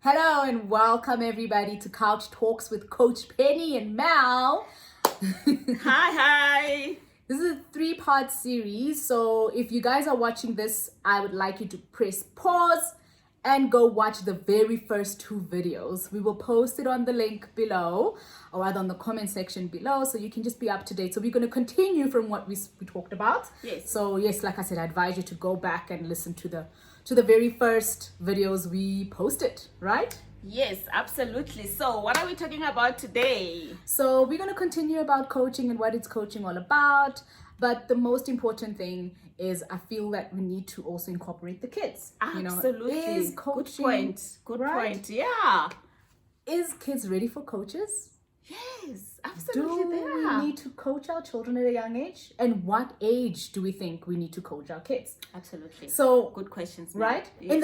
Hello and welcome everybody to Couch Talks with Coach Penny and Mal. Hi. This is a 3-part series, so if you guys are watching this, I would like you to press pause and go watch the very first 2 videos. We will post it on the link below, or rather on the comment section below, so you can just be up to date. So we're going to continue from what we talked about. Yes. So yes, like I said, I advise you to go back and listen to the very first videos we posted, right? Yes, absolutely. So, what are we talking about today? So we're going to continue about coaching and what is coaching all about. But the most important thing is I feel that we need to also incorporate the kids. Absolutely. Is coaching, good point. Good right? point. Yeah. Is kids ready for coaches? Yes, Do absolutely. we need to coach our children at a young age? And what age do we think we need to coach our kids? Absolutely. So good questions, ma'am. right? Yes. In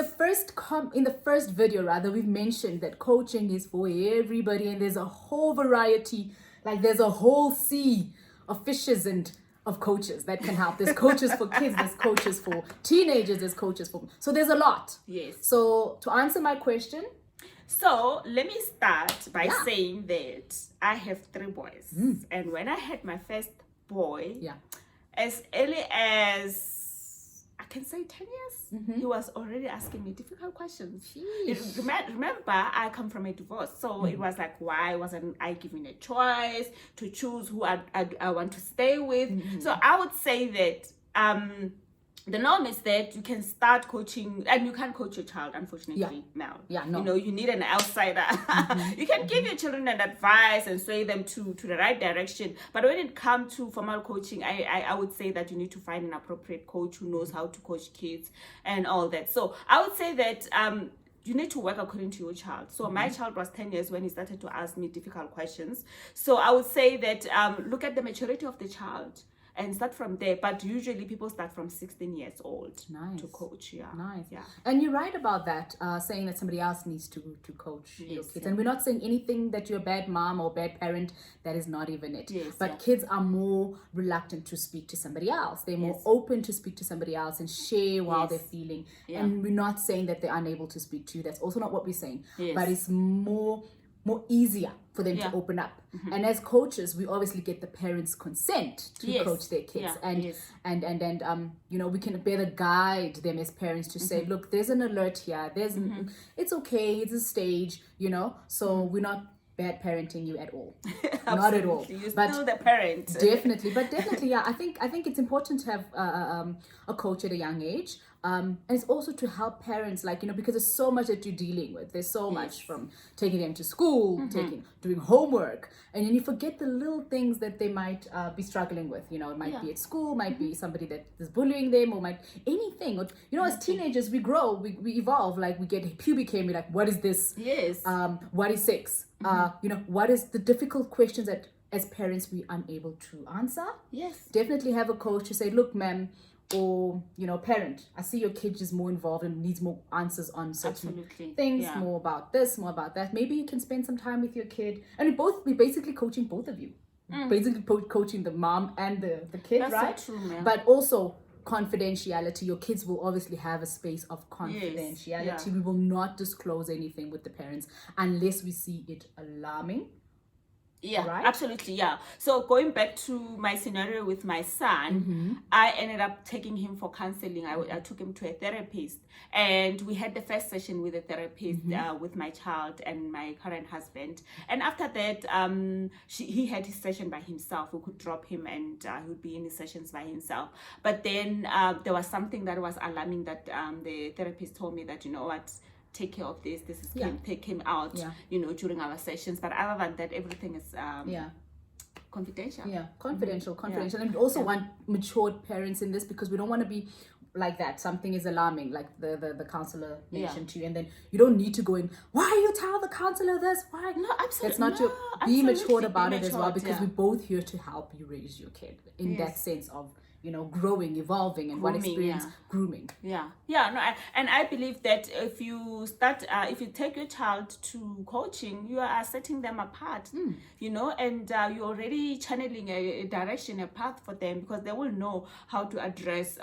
the first video, rather, we've mentioned that coaching is for everybody, and there's a whole variety, like there's a whole sea of fishes and of coaches that can help. There's coaches for kids, there's coaches for teenagers, there's coaches for, so there's a lot. Yes. So to answer my question, So, let me start by Yeah. saying that I have 3 boys. And when I had my first boy, yeah, as early as I can say 10 years, he was already asking me difficult questions. Remember, I come from a divorce, so it was like, why wasn't I given a choice to choose who I want to stay with? So I would say that the norm is that you can start coaching, and you can't coach your child, unfortunately, Mel. Yeah, no. You know, you need an outsider. You can give your children an advice and sway them to the right direction. But when it comes to formal coaching, I would say that you need to find an appropriate coach who knows how to coach kids and all that. So I would say that you need to work according to your child. So my child was 10 years when he started to ask me difficult questions. So I would say that look at the maturity of the child and start from there. But usually people start from 16 years old Nice. to coach. Yeah. Nice. Yeah. And you're right about that, saying that somebody else needs to coach your Yes, kids. yeah. And we're not saying anything that you're a bad mom or bad parent. That is not even it. Yes, but yeah. kids are more reluctant to speak to somebody else. They're more Yes. open to speak to somebody else and share while Yes. they're feeling. Yeah. And we're not saying that they're unable to speak to you. That's also not what we're saying. Yes. But it's more easier for them Yeah. to open up. And as coaches, we obviously get the parents' consent to Yes. coach their kids. Yeah. And Yes. and you know, we can better guide them as parents to say, look, there's an alert here, it's okay, it's a stage, you know, so we're not bad parenting you at all. Not at all. Absolutely. You're But still the parent. definitely, yeah, I think it's important to have a coach at a young age, and it's also to help parents, like, you know, because there's so much that you're dealing with. There's so much, from taking them to school, doing homework, and then you forget the little things that they might be struggling with. You know, it might be at school, might be somebody that is bullying them, or might anything. Or, you know, as teenagers, we grow, we evolve. Like, we get puberty, we're like, what is this? Yes. What is sex? You know, what is the difficult questions that as parents we're unable to answer? Yes. Definitely have a coach to say, look, ma'am, or, you know, parent, I see your kid is more involved and needs more answers on certain Absolutely. things, Yeah. more about this, more about that. Maybe you can spend some time with your kid, and we're basically coaching both of you. Basically coaching the mom and the kid. That's so right? true, ma'am. But also confidentiality. Your kids will obviously have a space of confidentiality. yeah. We will not disclose anything with the parents unless we see it alarming. Yeah, Right? absolutely. Yeah. So going back to my scenario with my son, I ended up taking him for counseling. I took him to a therapist, and we had the first session with a therapist with my child and my current husband. And after that, he had his session by himself. We could drop him, and he would be in his sessions by himself. But then there was something that was alarming that the therapist told me that, you know what, take care of this. This is take him out, you know, during our sessions. But other than that, everything is confidential. Yeah, confidential. And we also want matured parents in this, because we don't want to be like that. Something is alarming, like the counselor mentioned to you, and then you don't need to go in, why you tell the counselor this? Why? No, absolutely. That's not your, be absolutely. matured Be about it as well, matured, because we're both here to help you raise your kid in that sense of growing, evolving, and what Grooming, experience yeah. grooming. No, and I believe that if you take your child to coaching, you are setting them apart, and you're already channeling a direction, a path for them, because they will know how to address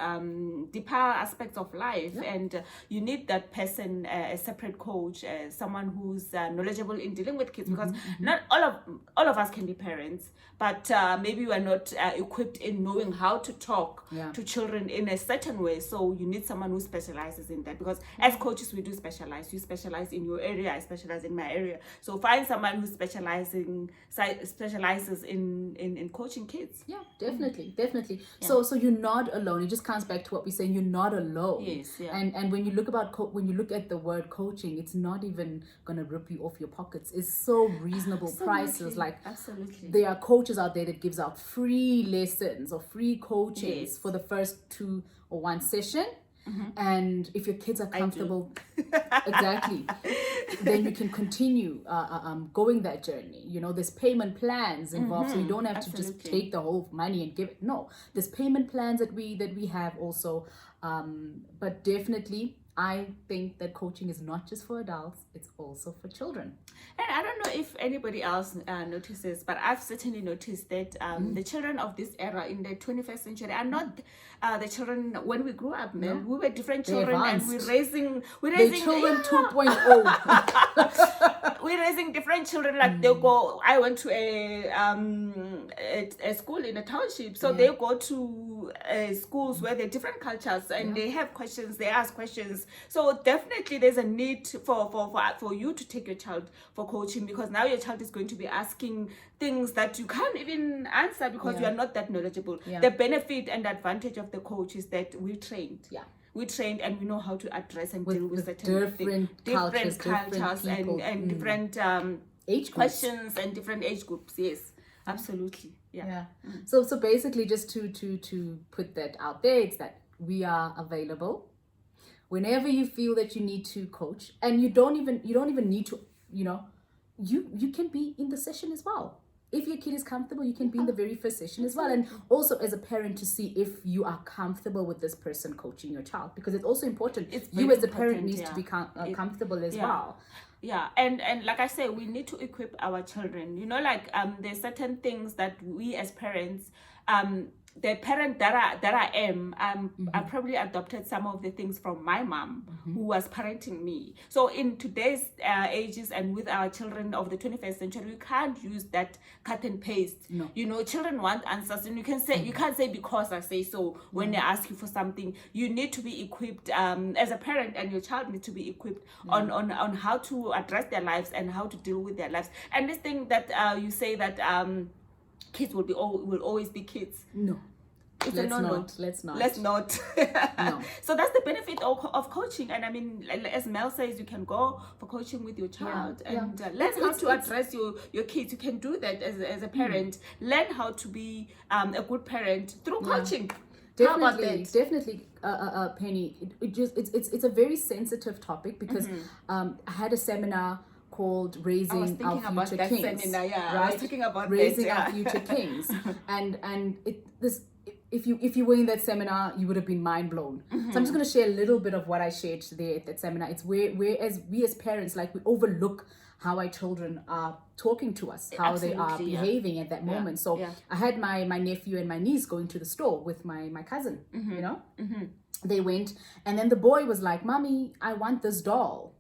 deeper aspects of life. And you need that person, a separate coach, someone who's knowledgeable in dealing with kids, because not all of us can be parents, but maybe we are not equipped in knowing how to talk to children in a certain way. So you need someone who specializes in that, because as coaches we do specialize. You specialize in your area, I specialize in my area. So find someone who specializes in coaching kids. Definitely. So you're not alone. It just comes back to what we're saying. You're not alone. Yes. And when you look at the word coaching, it's not even gonna rip you off your pockets. It's so reasonable prices. Like, absolutely, there are coaches out there that gives out free lessons or free coachings for the first 2 or 1 session. And if your kids are comfortable, exactly, then you can continue going that journey. There's payment plans involved, so you don't have to just take the whole money and give it. No, there's payment plans that we have also. But definitely, I think that coaching is not just for adults, it's also for children. And I don't know if anybody else notices, but I've certainly noticed that the children of this era in the 21st century are not the children when we grew up, man. We were different children, and we're raising children 2.0. We're raising different children. Like they go, I went to a school in a township, so they go to schools where there are different cultures, and they have questions, they ask questions. So definitely there's a need for you to take your child for coaching, because now your child is going to be asking things that you can't even answer because you are not that knowledgeable. The benefit and advantage of the coach is that we're trained. We trained and we know how to address and deal with certain different cultures and different age questions and different age groups. Yes, absolutely. So basically, just to put that out there, it's that we are available whenever you feel that you need to coach, and you don't even need to, you can be in the session as well. If your kid is comfortable, you can be in the very first session as well. And also as a parent, to see if you are comfortable with this person coaching your child, because it's also important. You as a parent needs to be comfortable as well. And like I say, we need to equip our children. There's certain things that we as parents, the parent that I am, I probably adopted some of the things from my mom, who was parenting me. So in today's ages and with our children of the 21st century, we can't use that cut and paste. No. Children want answers, and you can't say because I say so when they ask you for something. You need to be equipped as a parent, and your child needs to be equipped on how to address their lives and how to deal with their lives. And this thing that you say that kids will always be kids. No. Let's not. No. So that's the benefit of coaching. And I mean, as Mel says, you can go for coaching with your child and learn how to address your kids. You can do that as a parent. Learn how to be a good parent through coaching. Definitely, Penny. It's a very sensitive topic, because I had a seminar called Raising Our Future Kings. Right? I was talking about Raising Our Future Kings, and if you were in that seminar, you would have been mind blown. So I'm just going to share a little bit of what I shared there at that seminar. It's where as we as parents, like, we overlook how our children are talking to us, how they are behaving at that moment. So I had my nephew and my niece going to the store with my cousin. They went, and then the boy was like, "Mommy, I want this doll,"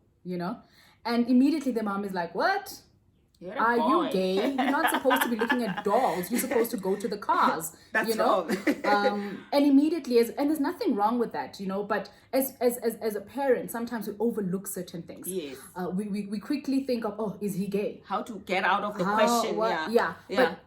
and immediately the mom is like, "What? Are you gay? You're not supposed to be looking at dolls. You're supposed to go to the cars." That's wrong. And immediately, and there's nothing wrong with that, but as a parent, sometimes we overlook certain things. Yes. We quickly think of, oh, is he gay? How to get out of the question.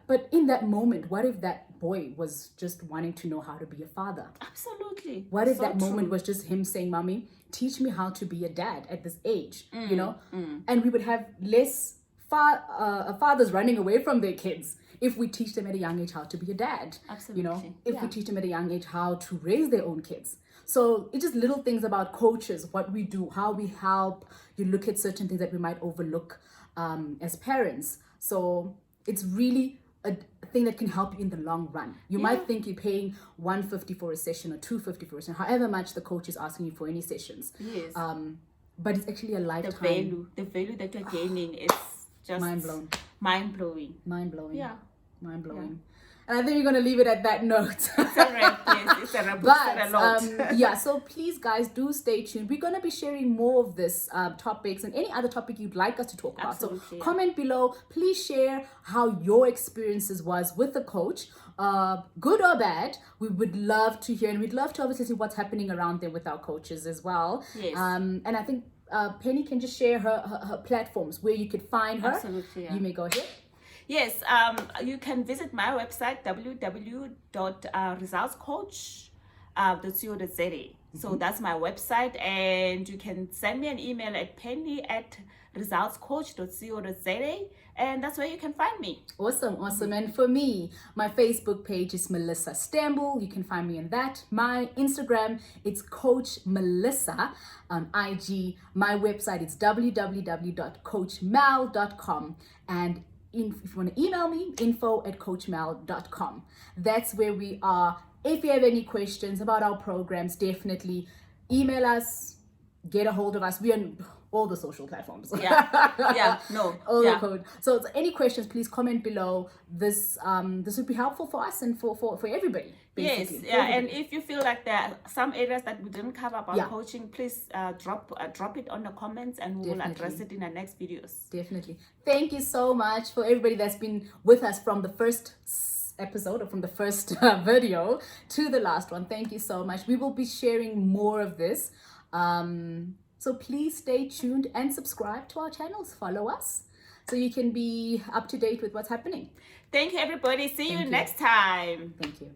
But in that moment, what if that boy was just wanting to know how to be a father? Absolutely. What if that moment was just him saying, "Mommy, teach me how to be a dad at this age," And we would have less fathers running away from their kids if we teach them at a young age how to be a dad. Absolutely. If we teach them at a young age how to raise their own kids. So it's just little things about coaches, what we do, how we help. You look at certain things that we might overlook as parents. So it's really a thing that can help you in the long run. You might think you're paying $150 for a session or $250 for a session, however much the coach is asking you for any sessions. Yes. But it's actually a lifetime. The value that you're gaining is just Mind blowing. Mind blowing. Yeah. Mind blowing. Yeah. And I think we're going to leave it at that note. It's a wrap, yes. It's a wrap. But yeah, so please guys, do stay tuned. We're going to be sharing more of this topics and any other topic you'd like us to talk about. So comment below. Please share how your experiences was with the coach, good or bad. We would love to hear, and we'd love to obviously see what's happening around there with our coaches as well. Yes. And I think Penny can just share her platforms where you could find her. Absolutely, yeah. You may go ahead. Yes, you can visit my website, www.resultscoach.co.za. So that's my website, and you can send me an email at penny@resultscoach.co.za, and that's where you can find me. Awesome. And for me, my Facebook page is Melissa Stambul. You can find me in that. My Instagram, it's Coach Melissa on IG. My website is www.coachmal.com. And if you want to email me, info@coachmal.com. That's where we are. If you have any questions about our programs, definitely email us, get a hold of us. We are on all the social platforms. The code. So any questions, please comment below. This would be helpful for us and for everybody. Basically. Yes, yeah. And if you feel like there are some areas that we didn't cover about coaching, please drop it on the comments, and we will address it in the next videos. Definitely. Thank you so much for everybody that's been with us from the first episode or from the first video to the last one. Thank you so much. We will be sharing more of this. So please stay tuned and subscribe to our channels. Follow us so you can be up to date with what's happening. Thank you, everybody. See you next time. Thank you.